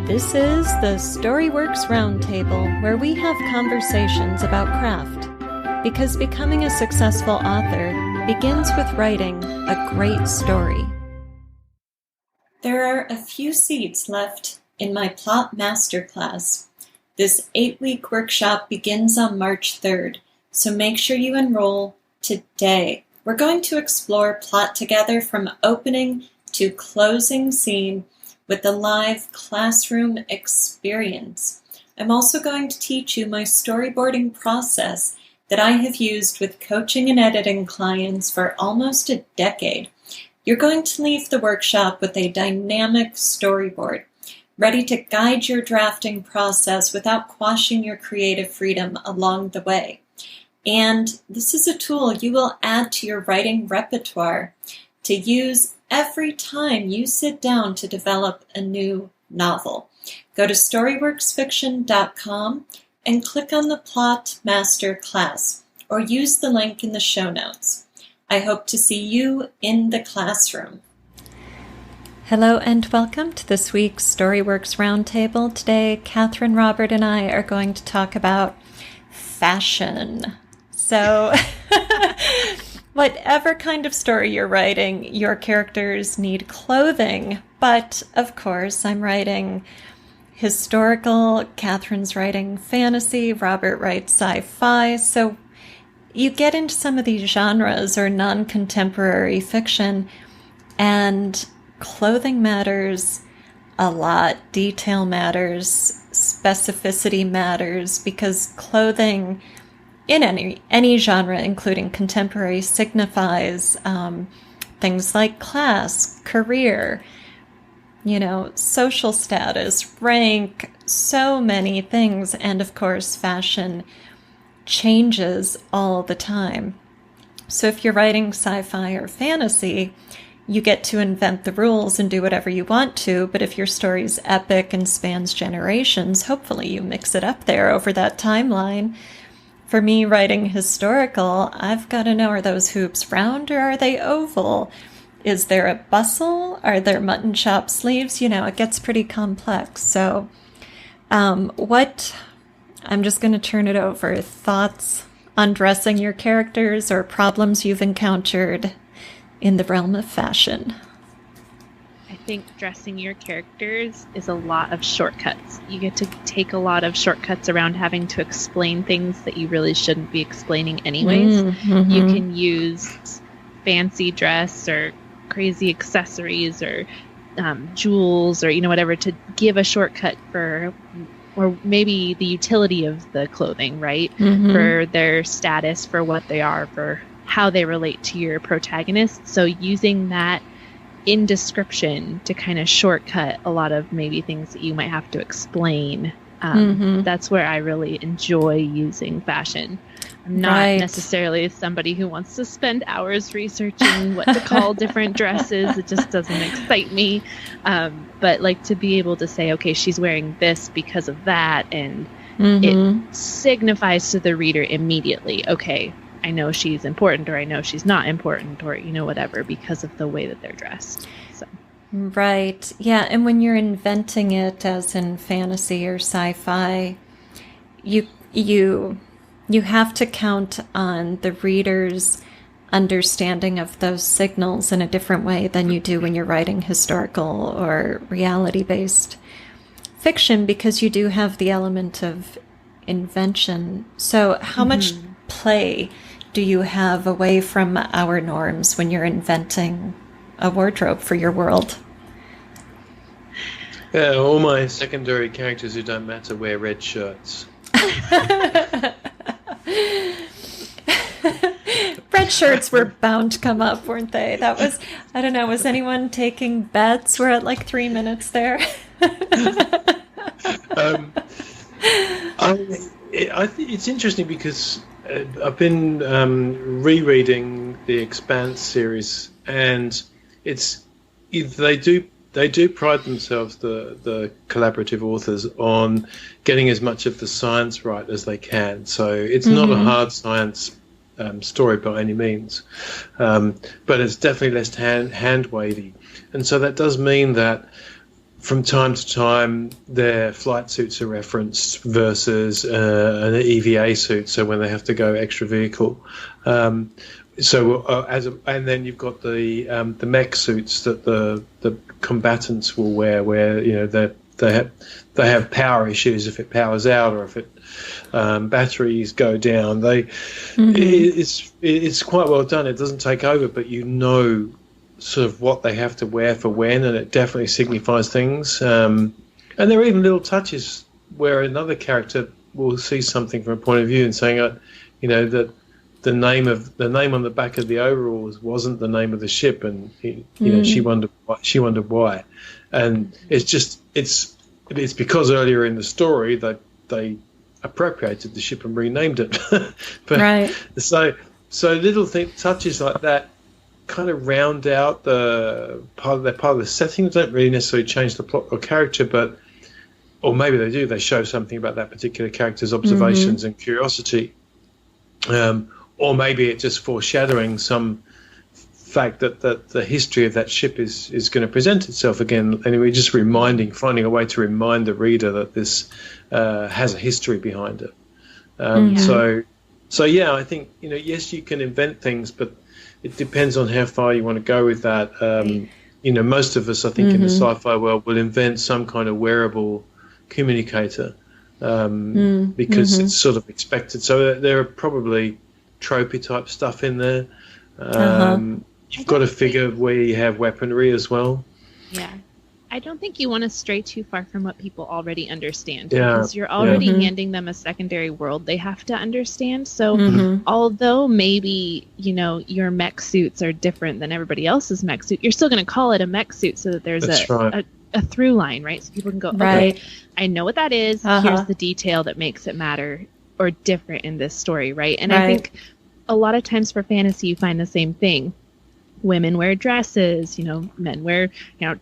This is the Storyworks Roundtable, where we have conversations about craft. Because becoming a successful author begins with writing a great story. There are a few seats left in my plot masterclass. This 8-week workshop begins on March 3rd, so make sure you enroll today. We're going to explore plot together from opening to closing scene with the live classroom experience. I'm also going to teach you my storyboarding process that I have used with coaching and editing clients for almost a decade. You're going to leave the workshop with a dynamic storyboard, ready to guide your drafting process without quashing your creative freedom along the way. And this is a tool you will add to your writing repertoire to use every time you sit down to develop a new novel. Go to storyworksfiction.com and click on the Plot Master class, or use the link in the show notes. I hope to see you in the classroom. Hello and welcome to this week's Storyworks Roundtable. Today, Catherine, Robert, and I are going to talk about fashion. So, whatever kind of story you're writing, your characters need clothing. But, of course, I'm writing historical, Catherine's writing fantasy, Robert writes sci-fi. So you get into some of these genres or non-contemporary fiction, and clothing matters a lot. Detail matters, specificity matters, because clothing in any genre, including contemporary, signifies things like class, career, social status, rank, so many things. And of course, fashion changes all the time. So if you're writing sci-fi or fantasy, you get to invent the rules and do whatever you want to. But if your story's epic and spans generations, hopefully you mix it up there over that timeline. For me, writing historical, I've got to know, are those hoops round or are they oval? Is there a bustle? Are there mutton chop sleeves? It gets pretty complex. So I'm just going to turn it over. Thoughts on dressing your characters or problems you've encountered in the realm of fashion? I think dressing your characters is a lot of shortcuts. You get to take a lot of shortcuts around having to explain things that you really shouldn't be explaining anyways. Mm-hmm. You can use fancy dress or crazy accessories or jewels or whatever to give a shortcut for, or maybe the utility of the clothing, right? Mm-hmm. For their status, for what they are, for how they relate to your protagonist. So using that in description to kind of shortcut a lot of maybe things that you might have to explain. That's where I really enjoy using fashion. I'm not necessarily somebody who wants to spend hours researching what to call different dresses. It just doesn't excite me. But like to be able to say, okay, she's wearing this because of that. And it signifies to the reader immediately, okay, I know she's important, or I know she's not important, or, whatever, because of the way that they're dressed. So. Right. Yeah. And when you're inventing it, as in fantasy or sci-fi, you have to count on the reader's understanding of those signals in a different way than you do when you're writing historical or reality-based fiction, because you do have the element of invention. So how much play do you have away from our norms when you're inventing a wardrobe for your world? Yeah, all my secondary characters who don't matter wear red shirts. Red shirts were bound to come up, weren't they? That was, I don't know, was anyone taking bets? We're at like 3 minutes there. I think it's interesting because I've been rereading the Expanse series, and they do pride themselves, the collaborative authors, on getting as much of the science right as they can. So it's not a hard science story by any means, but it's definitely less hand wavy, and so that does mean that from time to time, their flight suits are referenced versus an EVA suit, so when they have to go extra vehicle. And then you've got the mech suits that the combatants will wear, where they have power issues if it powers out or if it batteries go down. It's quite well done. It doesn't take over, but sort of what they have to wear for when, and it definitely signifies things. And there are even little touches where another character will see something from a point of view and saying, that the name on the back of the overalls wasn't the name of the ship, and she wondered why. And it's because earlier in the story they appropriated the ship and renamed it. But, right. So little touches like that kind of round out the part of the setting. Don't really necessarily change the plot or character, or maybe they do. They show something about that particular character's observations and curiosity, or maybe it's just foreshadowing some fact that the history of that ship is going to present itself again. Anyway, just finding a way to remind the reader that this has a history behind it. So yeah, I think yes, you can invent things, but it depends on how far you want to go with that. Most of us, I think, in the sci-fi world will invent some kind of wearable communicator because it's sort of expected. So there are probably tropey type stuff in there. You've got to figure where you have weaponry as well. Yeah. I don't think you want to stray too far from what people already understand, because you're already handing them a secondary world they have to understand. So although maybe, your mech suits are different than everybody else's mech suit, you're still going to call it a mech suit so that there's a through line, right? So people can go, okay, I know what that is. Here's the detail that makes it matter or different in this story, right? And I think a lot of times for fantasy, you find the same thing. Women wear dresses, men wear,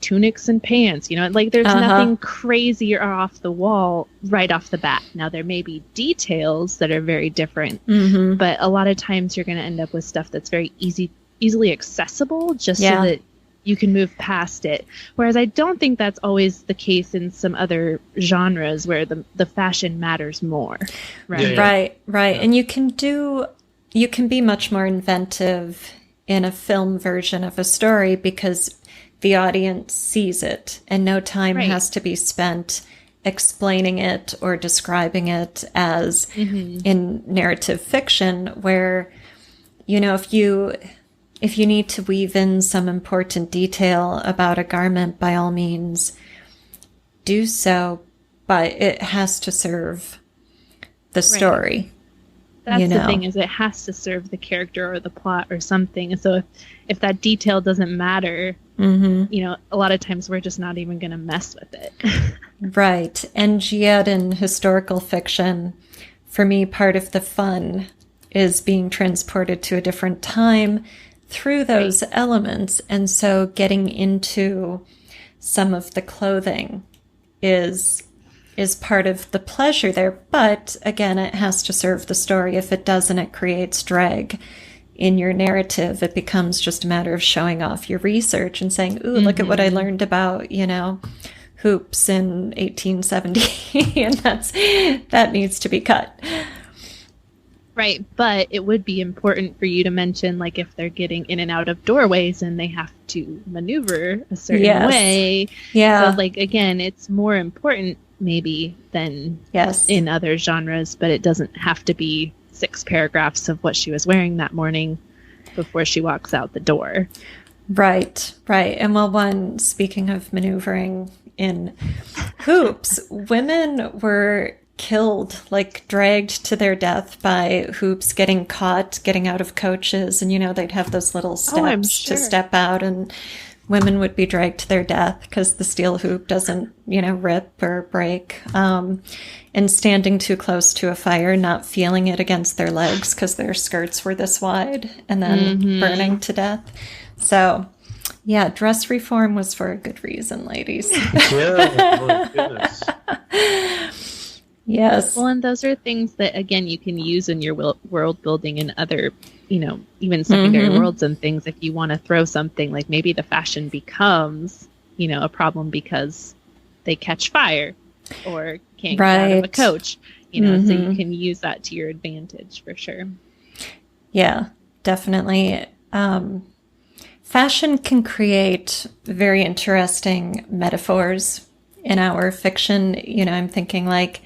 tunics and pants, there's nothing crazy or off the wall right off the bat. Now, there may be details that are very different, but a lot of times you're going to end up with stuff that's very easily accessible so that you can move past it. Whereas I don't think that's always the case in some other genres where the fashion matters more. Right. Right. And you can be much more inventive in a film version of a story because the audience sees it and no time has to be spent explaining it or describing it as in narrative fiction, where, if you need to weave in some important detail about a garment, by all means do so, but it has to serve the story. That's the thing, is it has to serve the character or the plot or something. So if that detail doesn't matter, a lot of times we're just not even going to mess with it. Right. And yet in historical fiction, for me, part of the fun is being transported to a different time through those elements. And so getting into some of the clothing is part of the pleasure there. But again, it has to serve the story. If it doesn't, it creates drag in your narrative. It becomes just a matter of showing off your research and saying, ooh, look at what I learned about, hoops in 1870. And that needs to be cut. Right. But it would be important for you to mention, like, if they're getting in and out of doorways and they have to maneuver a certain way. Yeah. So, like, again, it's more important maybe than in other genres, but it doesn't have to be 6 paragraphs of what she was wearing that morning before she walks out the door. Right. And speaking of maneuvering in hoops, women were killed, like dragged to their death by hoops, getting caught, getting out of coaches, and they'd have those little steps to step out, and women would be dragged to their death because the steel hoop doesn't, rip or break. And standing too close to a fire, not feeling it against their legs because their skirts were this wide, and then burning to death. So, yeah, dress reform was for a good reason, ladies. Yeah, my goodness. Yes. Well, and those are things that, again, you can use in your world building and other, even secondary worlds and things. If you want to throw something like maybe the fashion becomes, a problem because they catch fire or can't get out of a coach, so you can use that to your advantage for sure. Yeah, definitely. Fashion can create very interesting metaphors in our fiction. I'm thinking like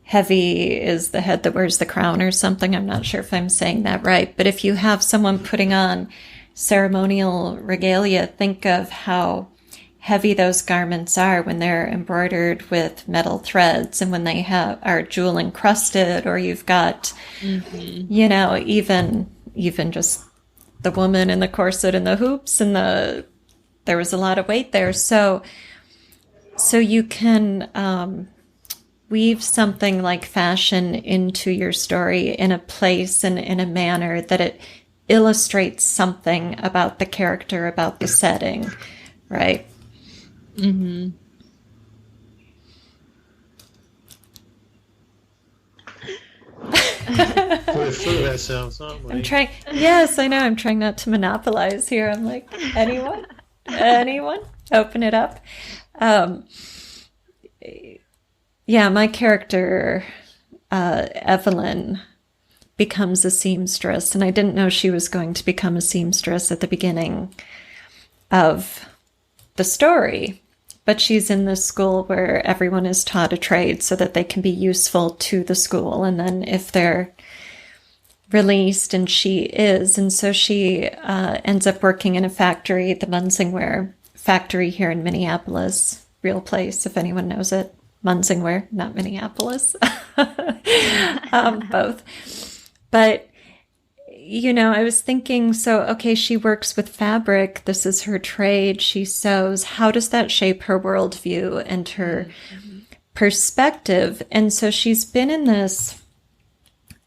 heavy is the head that wears the crown or something. I'm not sure if I'm saying that right. But if you have someone putting on ceremonial regalia, think of how heavy those garments are when they're embroidered with metal threads and when they are jewel encrusted, or you've got, even just the woman in the corset and the hoops and there was a lot of weight there. So you can weave something like fashion into your story in a place and in a manner that it illustrates something about the character, about the setting, right? Mm-hmm. We're full of ourselves, aren't we? Yes, I know. I'm trying not to monopolize here. I'm like, anyone, open it up. Yeah, my character, Evelyn, becomes a seamstress, and I didn't know she was going to become a seamstress at the beginning of the story. But she's in this school where everyone is taught a trade so that they can be useful to the school. And then if they're released, and she is, and so she ends up working in a factory, the Munsingware factory here in Minneapolis, real place, if anyone knows it. Munsingware, not Minneapolis. Both. But I was thinking, okay, she works with fabric. This is her trade. She sews. How does that shape her worldview and her perspective? And so she's been in this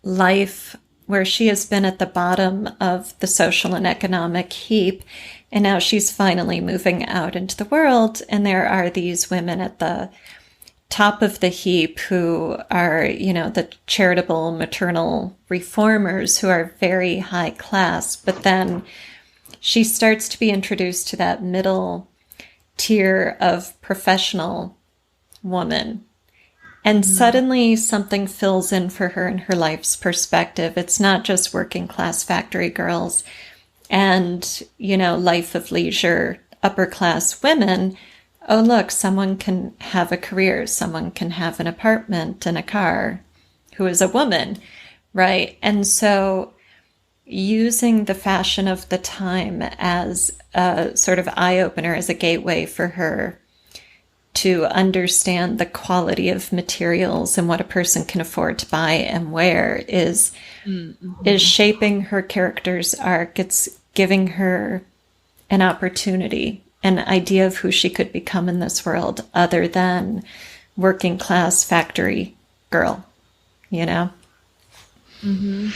life where she has been at the bottom of the social and economic heap. And now she's finally moving out into the world. And there are these women at the top of the heap who are, the charitable maternal reformers who are very high class. But then she starts to be introduced to that middle tier of professional woman. And suddenly something fills in for her in her life's perspective. It's not just working class factory girls and, life of leisure, upper class women. Oh, look, someone can have a career, someone can have an apartment and a car who is a woman, right? And so using the fashion of the time as a sort of eye-opener, as a gateway for her to understand the quality of materials and what a person can afford to buy and wear is shaping her character's arc. It's giving her an opportunity, an idea of who she could become in this world other than working class factory girl, Mm-hmm.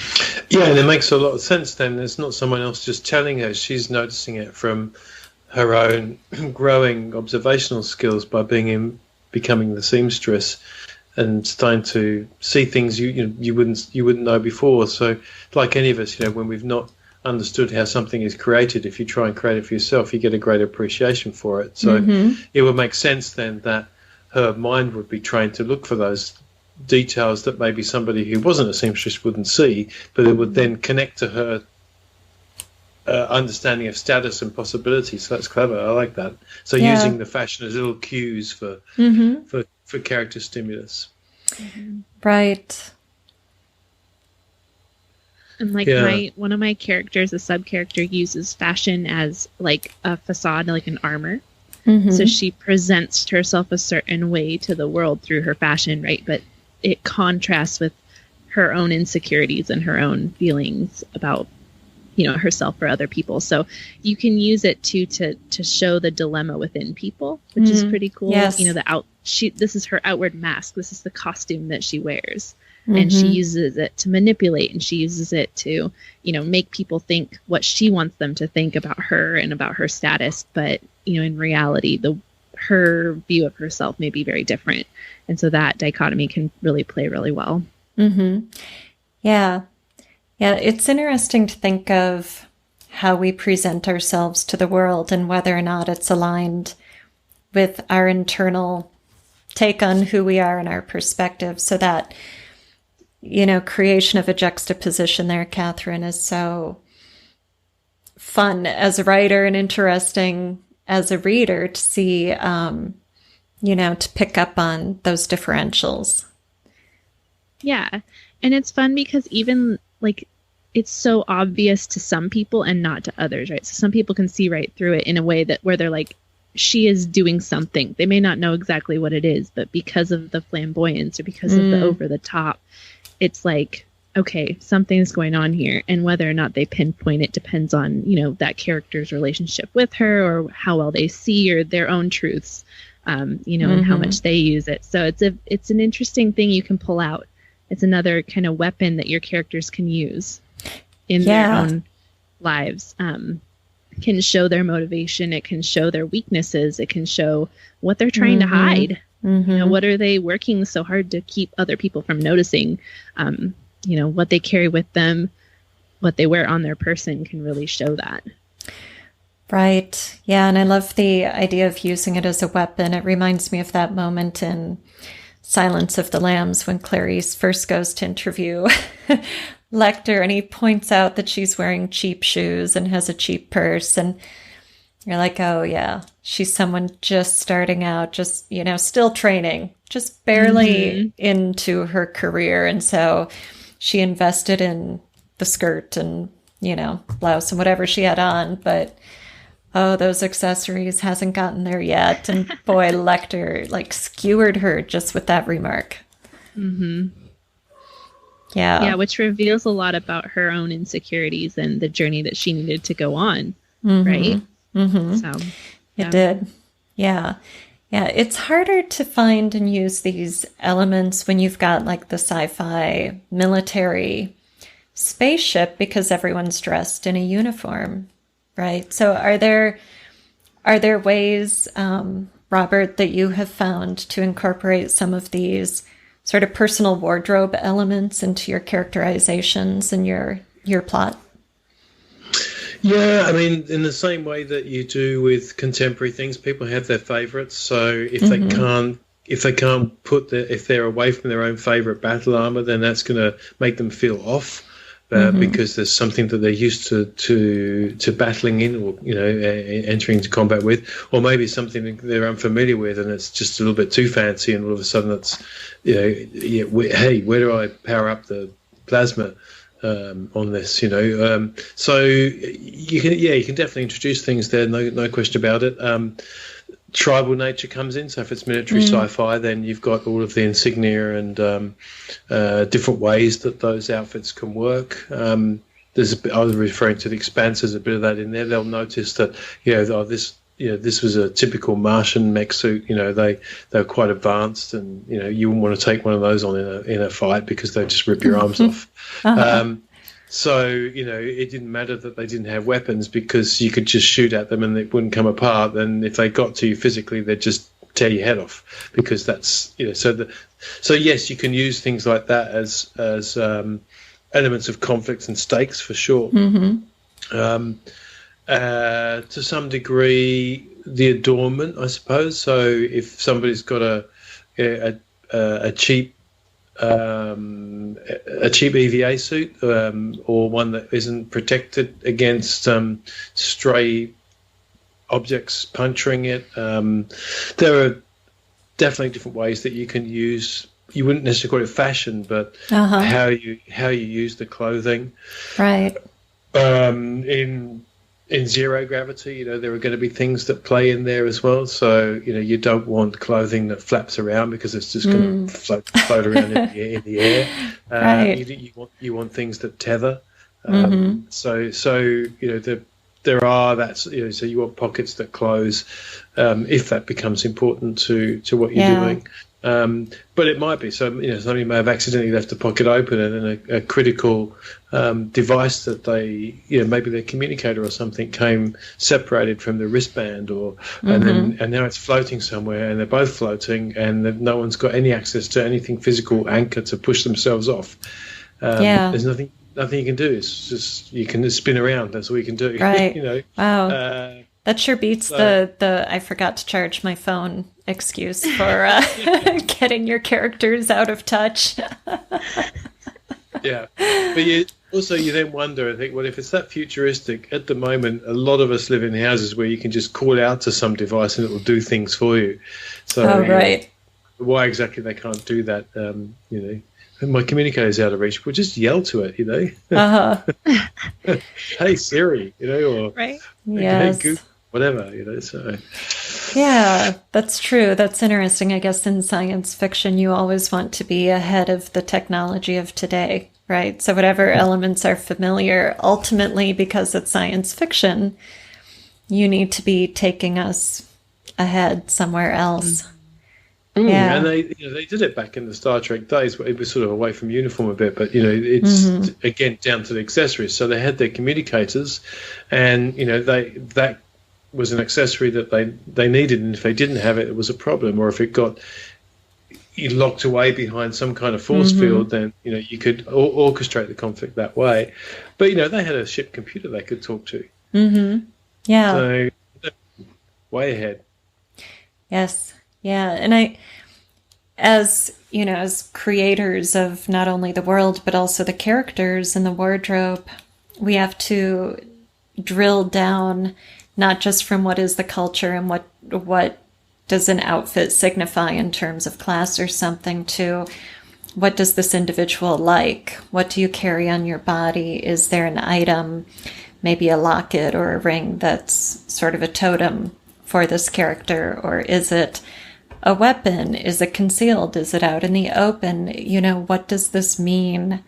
Yeah, and it makes a lot of sense then. There's not someone else just telling her. She's noticing it from her own growing observational skills by becoming the seamstress and starting to see things you wouldn't know before. So like any of us, when we've not understood how something is created, if you try and create it for yourself, you get a great appreciation for it. So it would make sense then that her mind would be trained to look for those details that maybe somebody who wasn't a seamstress wouldn't see, but it would then connect to her understanding of status and possibility. So that's clever. I like that. So using the fashion as little cues for character stimulus. Right. And one of my characters, a sub-character, uses fashion as like a facade, like an armor. So she presents herself a certain way to the world through her fashion, right? But it contrasts with her own insecurities and her own feelings about, herself or other people. So you can use it to show the dilemma within people, which is pretty cool. Yes. This is her outward mask. This is the costume that she wears. And she uses it to manipulate, and she uses it to, make people think what she wants them to think about her and about her status. But, in reality, her view of herself may be very different. And so that dichotomy can really play really well. Yeah. Yeah, it's interesting to think of how we present ourselves to the world and whether or not it's aligned with our internal take on who we are and our perspective. So that, creation of a juxtaposition there, Catherine, is so fun as a writer and interesting as a reader to see, to pick up on those differentials. Yeah. And it's fun because even it's so obvious to some people and not to others, right? So some people can see right through it in a way where they're like, she is doing something. They may not know exactly what it is, but because of the flamboyance or because of the over the top, it's like, okay, something's going on here. And whether or not they pinpoint it depends on, that character's relationship with her or how well they see or their own truths, and how much they use it. So it's an interesting thing you can pull out. It's another kind of weapon that your characters can use in their own lives. Can show their motivation. It can show their weaknesses. It can show what they're trying to hide. What are they working so hard to keep other people from noticing? What they carry with them, what they wear on their person can really show that. Right. Yeah. And I love the idea of using it as a weapon. It reminds me of that moment in Silence of the Lambs when Clarice first goes to interview Lecter, and he points out that she's wearing cheap shoes and has a cheap purse. And you're like, oh, yeah, she's someone just starting out, just, still training, just barely into her career. And so she invested in the skirt and, blouse and whatever she had on. But, oh, those accessories hasn't gotten there yet. And boy, Lecter, skewered her just with that remark. Yeah, which reveals a lot about her own insecurities and the journey that she needed to go on, right? So it did. Yeah. It's harder to find and use these elements when you've got the sci-fi military spaceship because everyone's dressed in a uniform, right? So are there ways, Robert, that you have found to incorporate some of these sort of personal wardrobe elements into your characterizations and your plot? Yeah, I mean, in the same way that you do with contemporary things, people have their favorites. So if they can't if they're away from their own favorite battle armor, then that's going to make them feel off. Because there's something that they're used to battling in, or entering into combat with, or maybe something that they're unfamiliar with, and it's just a little bit too fancy, and all of a sudden it's, hey, where do I power up the plasma on this? So you can definitely introduce things there, no question about it. Tribal nature comes in. So if it's military sci-fi, then you've got all of the insignia and different ways that those outfits can work. I was referring to The Expanse. There's a bit of that in there. They'll notice that this was a typical Martian mech suit. They were quite advanced, and you wouldn't want to take one of those on in a fight because they'd just rip your arms off. So, it didn't matter that they didn't have weapons because you could just shoot at them and it wouldn't come apart. And if they got to you physically, they'd just tear your head off because that's, so yes, you can use things like that as elements of conflicts and stakes for sure. To some degree, the adornment, I suppose. So if somebody's got a cheap EVA suit, or one that isn't protected against stray objects puncturing it. There are definitely different ways that you can use. You wouldn't necessarily call it fashion, but how you use the clothing. Right. In zero gravity, there are going to be things that play in there as well. So, you don't want clothing that flaps around because it's just going to float around in the air. Right. You want things that tether. So there are that. So you want pockets that close, if that becomes important to what you're doing. But it might be somebody may have accidentally left the pocket open, and a critical device that they, maybe their communicator or something came separated from the wristband, and now it's floating somewhere, and they're both floating, and no one's got any access to anything physical anchor to push themselves off. There's nothing you can do. It's just you can just spin around. That's all you can do. Right. Wow. That sure beats the I forgot to charge my phone excuse for getting your characters out of touch. Yeah, but you then wonder, I think, well, if it's that futuristic, at the moment, a lot of us live in houses where you can just call out to some device and it will do things for you. So, right. Why exactly they can't do that? My communicator's out of reach. We'll just yell to it, Hey Siri, or right? Yes. Hey Google, whatever, So yeah, that's true. That's interesting. I guess in science fiction, you always want to be ahead of the technology of today, right? So whatever elements are familiar, ultimately, because it's science fiction, you need to be taking us ahead somewhere else. Yeah. And they did it back in the Star Trek days, where it was sort of away from uniform a bit, but it's again down to the accessories. So they had their communicators, and that was an accessory that they needed, and if they didn't have it, it was a problem. Or if it got locked away behind some kind of force field, then you could orchestrate the conflict that way. But they had a ship computer they could talk to. Yeah. So way ahead. Yes. Yeah. And as creators of not only the world, but also the characters and the wardrobe, we have to drill down not just from what is the culture and what does an outfit signify in terms of class or something, to what does this individual like? What do you carry on your body? Is there an item, maybe a locket or a ring, that's sort of a totem for this character? Or is it a weapon? Is it concealed? Is it out in the open? What does this mean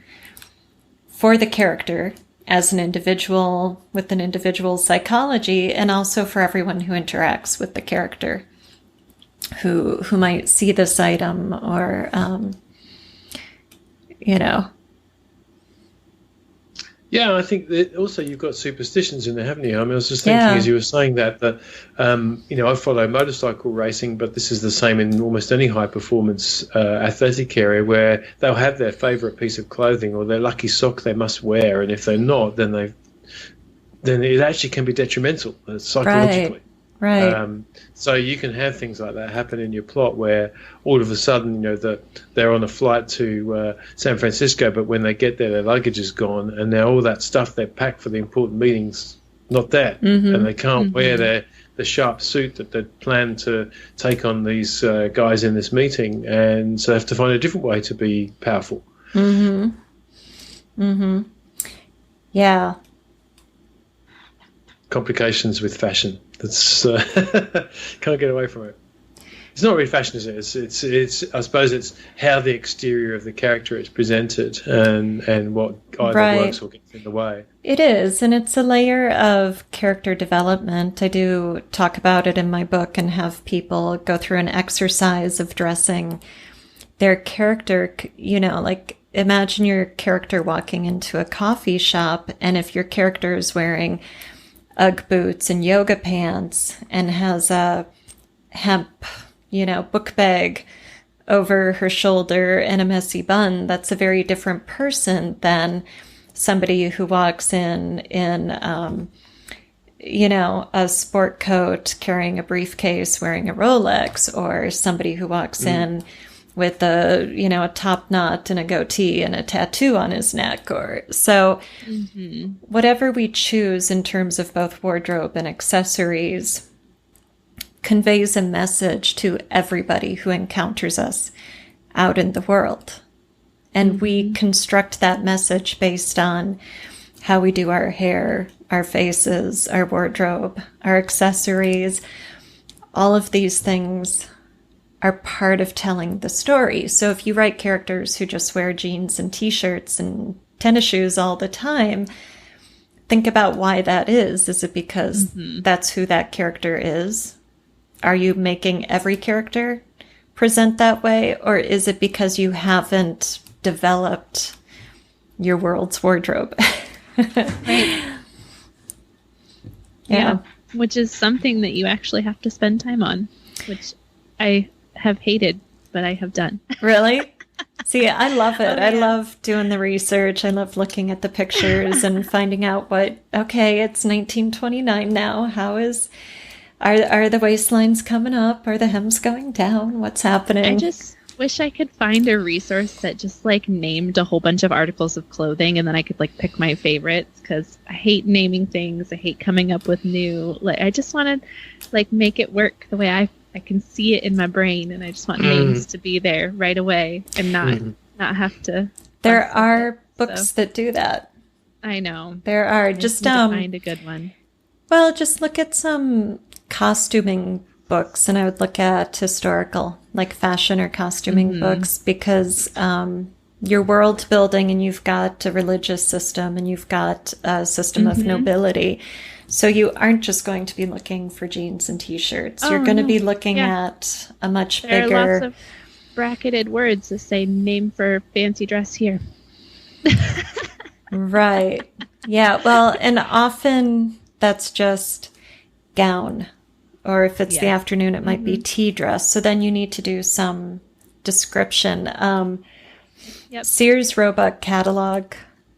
for the character as an individual with an individual's psychology, and also for everyone who interacts with the character, who might see this item or, Yeah, I think that also you've got superstitions in there, haven't you? I mean, I was just thinking as you were saying that I follow motorcycle racing, but this is the same in almost any high-performance athletic area, where they'll have their favourite piece of clothing or their lucky sock they must wear, and if they're not, then it actually can be detrimental psychologically. Right. So you can have things like that happen in your plot, where all of a sudden, they're on a flight to San Francisco, but when they get there, their luggage is gone, and now all that stuff they packed for the important meetings, not that, and they can't wear the sharp suit that they'd planned to take on these guys in this meeting, and so they have to find a different way to be powerful. Yeah. Complications with fashion. That's can't get away from it. It's not really fashion, is it? It's I suppose it's how the exterior of the character is presented, and what either works or gets in the way. It is, and it's a layer of character development. I do talk about it in my book and have people go through an exercise of dressing their character. Like imagine your character walking into a coffee shop, and if your character is wearing Ugg boots and yoga pants and has a hemp, book bag over her shoulder and a messy bun, that's a very different person than somebody who walks in a sport coat, carrying a briefcase, wearing a Rolex, or somebody who walks in with a top knot and a goatee and a tattoo on his neck. Or so whatever we choose in terms of both wardrobe and accessories conveys a message to everybody who encounters us out in the world. And we construct that message based on how we do our hair, our faces, our wardrobe, our accessories. All of these things are part of telling the story. So if you write characters who just wear jeans and t-shirts and tennis shoes all the time, think about why that is. Is it because that's who that character is? Are you making every character present that way? Or is it because you haven't developed your world's wardrobe? Right. Yeah. Which is something that you actually have to spend time on, which I have hated, but I have done. Really? See, I love it. Oh, I yeah. love doing the research. I love looking at the pictures and finding out okay, it's 1929 now. Are the waistlines coming up? Are the hems going down? What's I happening? just wish I could find a resource that just like named a whole bunch of articles of clothing, and then I could like pick my favorites, because I hate naming things. I hate coming up with new, like, I just want to like make it work the way I can see it in my brain, and I just want names to be there right away and not have to. There fuss with are it, books so. that do that. I know. There are. I Just need to find a good one. well, just look at some costuming books, and I would look at historical, like fashion or costuming books, because you're world building, and you've got a religious system, and you've got a system of nobility. So you aren't just going to be looking for jeans and t-shirts. You're going to be looking at a much There bigger. are lots of bracketed words that say name for fancy dress here. Right. Yeah. Well, and often that's just gown, or if it's the afternoon, it might be tea dress. So then you need to do some description. Sears Roebuck catalog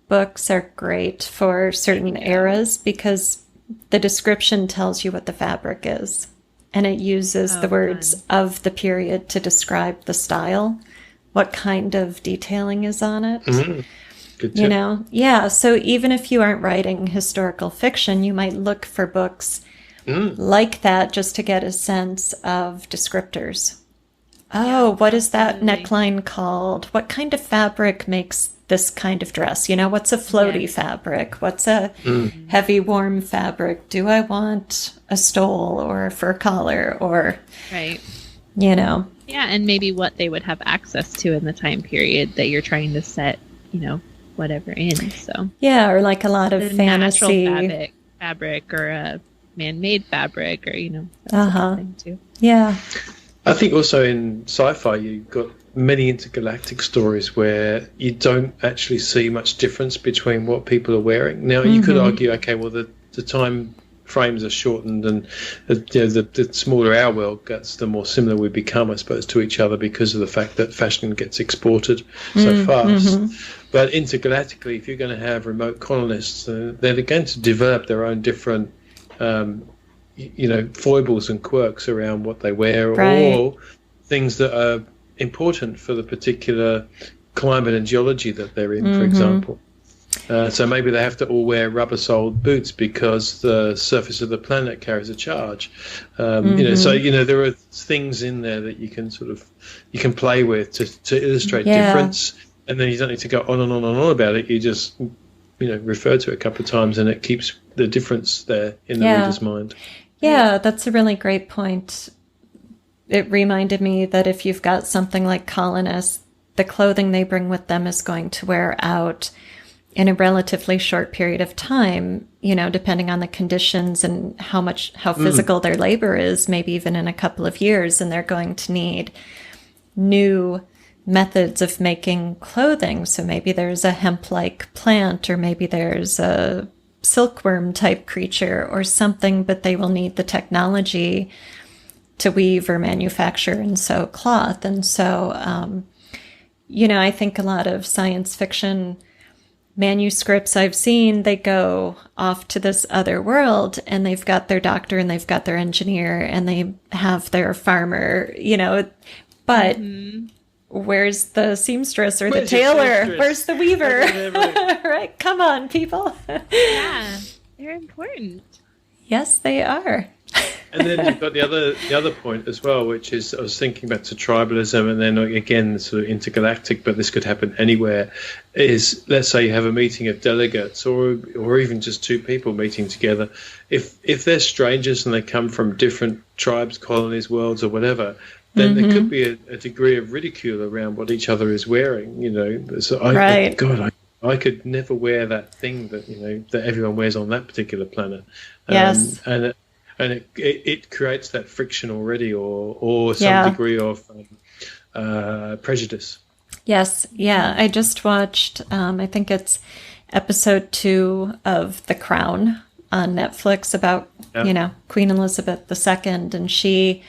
books are great for certain eras, because the description tells you what the fabric is, and it uses the words of the period to describe the style, what kind of detailing is on it. Good You tip. know, yeah. So even if you aren't writing historical fiction, you might look for books like that just to get a sense of descriptors. Oh, what is that neckline called? What kind of fabric makes this kind of dress? You know, what's a floaty fabric? What's a heavy, warm fabric? Do I want a stole or a fur collar, or, Right. you know? Yeah, and maybe what they would have access to in the time period that you're trying to set, whatever in. So Yeah, or like a lot of the fantasy. natural fabric or a man-made fabric, or that's a thing too. Yeah. I think also in sci-fi you've got many intergalactic stories where you don't actually see much difference between what people are wearing. Now, you could argue, okay, well, the time frames are shortened, and the smaller our world gets, the more similar we become, I suppose, to each other, because of the fact that fashion gets exported so fast. But intergalactically, if you're going to have remote colonists, they're going to develop their own different foibles and quirks around what they wear, or things that are important for the particular climate and geology that they're in, for example. So maybe they have to all wear rubber-soled boots because the surface of the planet carries a charge. So there are things in there that you can play with to illustrate difference, and then you don't need to go on and on and on about it. You just refer to it a couple of times, and it keeps the difference there in the reader's mind. Yeah, that's a really great point. It reminded me that if you've got something like colonists, the clothing they bring with them is going to wear out in a relatively short period of time, depending on the conditions and how physical their labor is, maybe even in a couple of years, and they're going to need new methods of making clothing. So maybe there's a hemp-like plant, or maybe there's a silkworm type creature or something, but they will need the technology to weave or manufacture and sew cloth. And so, I think a lot of science fiction manuscripts I've seen, they go off to this other world, and they've got their doctor and they've got their engineer and they have their farmer, but where's the seamstress or the tailor? Where's the weaver? Right? Come on, people. Yeah, they're important. Yes, they are. And then you've got the other point as well, which is, I was thinking back to tribalism, and then again sort of intergalactic, but this could happen anywhere. Is, let's say you have a meeting of delegates, or even just two people meeting together. If they're strangers and they come from different tribes, colonies, worlds, or whatever, then there could be a degree of ridicule around what each other is wearing. So I could never wear that thing that everyone wears on that particular planet. Yes. And it creates that friction already, or some degree of prejudice. Yes, yeah. I just watched, I think it's episode 2 of The Crown on Netflix about, Queen Elizabeth II, and she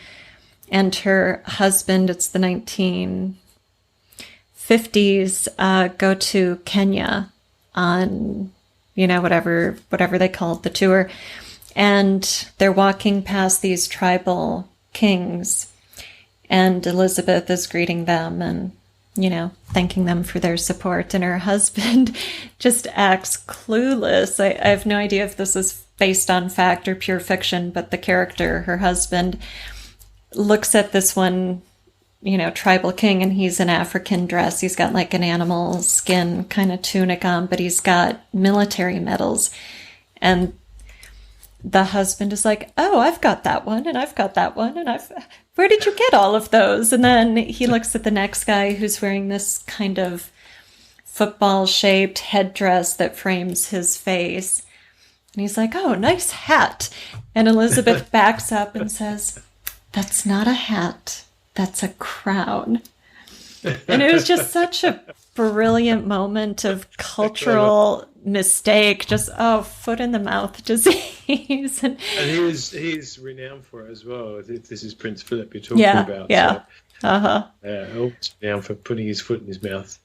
and her husband, it's the 1950s 50s go to Kenya on, whatever they called the tour. And they're walking past these tribal kings, and Elizabeth is greeting them and, thanking them for their support. And her husband just acts clueless. I have no idea if this is based on fact or pure fiction, but the character, her husband, looks at this one, tribal king, and he's in African dress. He's got like an animal skin kind of tunic on, but he's got military medals. And the husband is like, oh, I've got that one, and I've got that one, and where did you get all of those? And then he looks at the next guy who's wearing this kind of football-shaped headdress that frames his face. And he's like, oh, nice hat. And Elizabeth backs up and says, that's not a hat. That's a crown. And it was just such a brilliant moment of cultural mistake. Just, foot in the mouth disease. and he's renowned for it as well. This is Prince Philip you're talking about. Yeah. So, renowned for putting his foot in his mouth.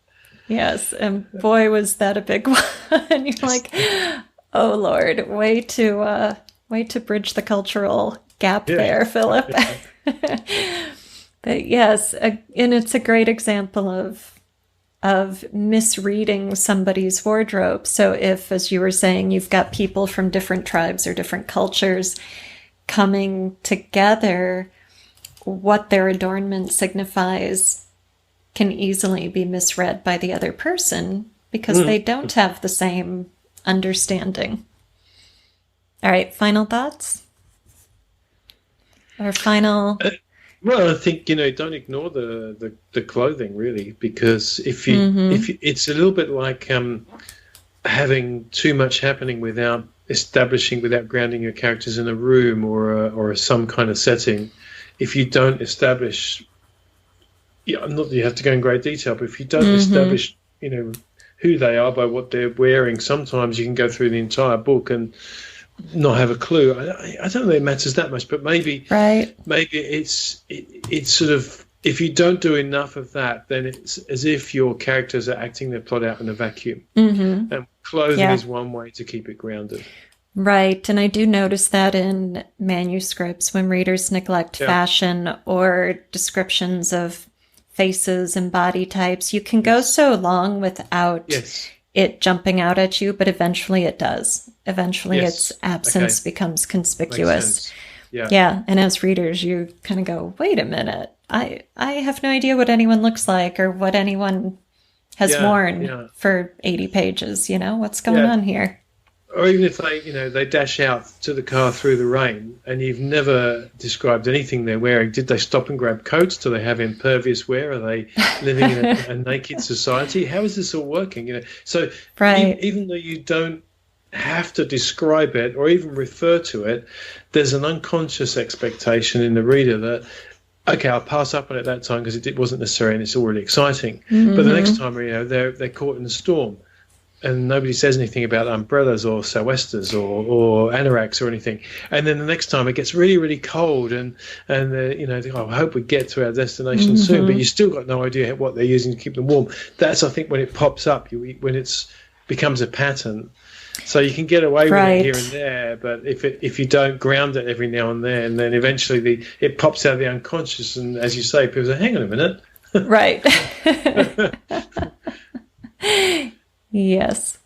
Yes. And boy, was that a big one. You're like, oh, Lord, way to bridge the cultural gap there, Philip. But yes, and it's a great example of misreading somebody's wardrobe. So if, as you were saying, you've got people from different tribes or different cultures coming together, what their adornment signifies can easily be misread by the other person because they don't have the same understanding. All right, final thoughts? Or final... Well, I think, don't ignore the clothing, really, because if you it's a little bit like having too much happening without grounding your characters in a room or some kind of setting. If you don't establish, not that you have to go in great detail, but if you don't establish, who they are by what they're wearing, sometimes you can go through the entire book and not have a clue. I don't know if it matters that much, but maybe it's sort of, if you don't do enough of that, then it's as if your characters are acting their plot out in a vacuum. And clothing is one way to keep it grounded. Right, and I do notice that in manuscripts when readers neglect fashion or descriptions of faces and body types. You can go so long without it jumping out at you, but eventually it does. Eventually its absence becomes conspicuous. Yeah, and as readers, you kind of go, wait a minute, I have no idea what anyone looks like or what anyone has worn for 80 pages, what's going on here? Or even if they dash out to the car through the rain and you've never described anything they're wearing. Did they stop and grab coats? Do they have impervious wear? Are they living in a naked society? How is this all working? So even though you don't have to describe it or even refer to it, there's an unconscious expectation in the reader that, okay, I'll pass up on it that time because it wasn't necessary and it's already exciting. But the next time, they're caught in a storm. And nobody says anything about umbrellas or sou'westers or anoraks or anything. And then the next time it gets really, really cold and I hope we get to our destination soon, but you still got no idea what they're using to keep them warm. That's, I think, when it pops up, when it becomes a pattern. So you can get away with it here and there, but if you don't ground it every now and then eventually it pops out of the unconscious, and as you say, people say, hang on a minute. Right. Yes.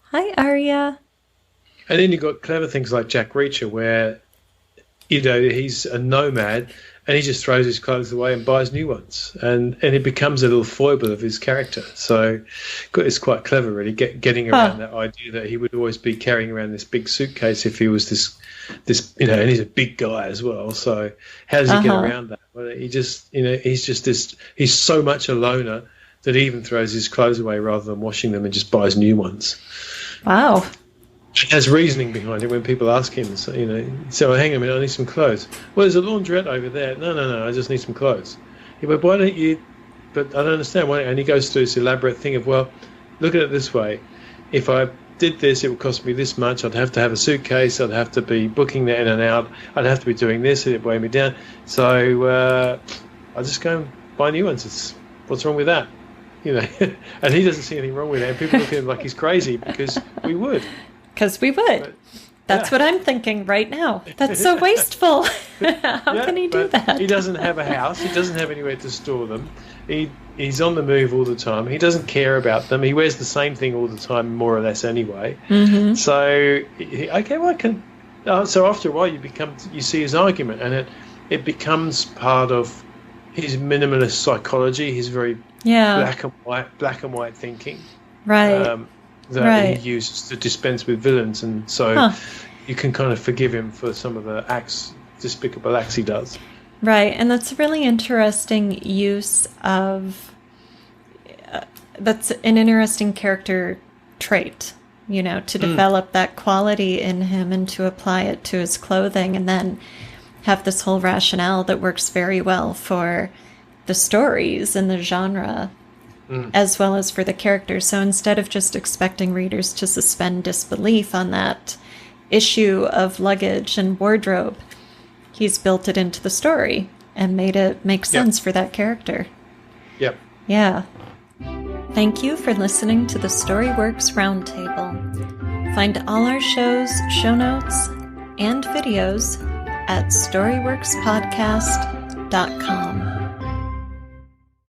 Hi, Arya. And then you've got clever things like Jack Reacher, where, he's a nomad and he just throws his clothes away and buys new ones. And it becomes a little foible of his character. So it's quite clever, really, getting around that idea that he would always be carrying around this big suitcase if he was this and he's a big guy as well. So how does he get around that? Well, he just, he's so much a loner that he even throws his clothes away rather than washing them and just buys new ones. Wow. It has reasoning behind it when people ask him, so, hang on a minute, I need some clothes. Well, there's a laundrette over there. No, I just need some clothes. He went, why don't you, but I don't understand why. And he goes through this elaborate thing of, well, look at it this way. If I did this, it would cost me this much. I'd have to have a suitcase. I'd have to be booking that in and out. I'd have to be doing this. It'd weigh me down. So I'll just go and buy new ones. What's wrong with that? You know, and he doesn't see anything wrong with it. And people look at him like he's crazy because we would. Because we would. But, that's what I'm thinking right now. That's so wasteful. How can he do that? He doesn't have a house. He doesn't have anywhere to store them. He's on the move all the time. He doesn't care about them. He wears the same thing all the time, more or less, anyway. Mm-hmm. So, so after a while, you see his argument, and it becomes part of his minimalist psychology. His very black and white thinking, right? That he uses to dispense with villains, and so you can kind of forgive him for some of the despicable acts he does. Right, and that's a really interesting use of. That's an interesting character trait, to develop that quality in him and to apply it to his clothing, and then have this whole rationale that works very well for the stories and the genre, as well as for the characters. So instead of just expecting readers to suspend disbelief on that issue of luggage and wardrobe, he's built it into the story and made it make sense for that character. Yep. Yeah. Thank you for listening to the Storyworks Roundtable. Find all our shows, show notes, and videos at storyworkspodcast.com.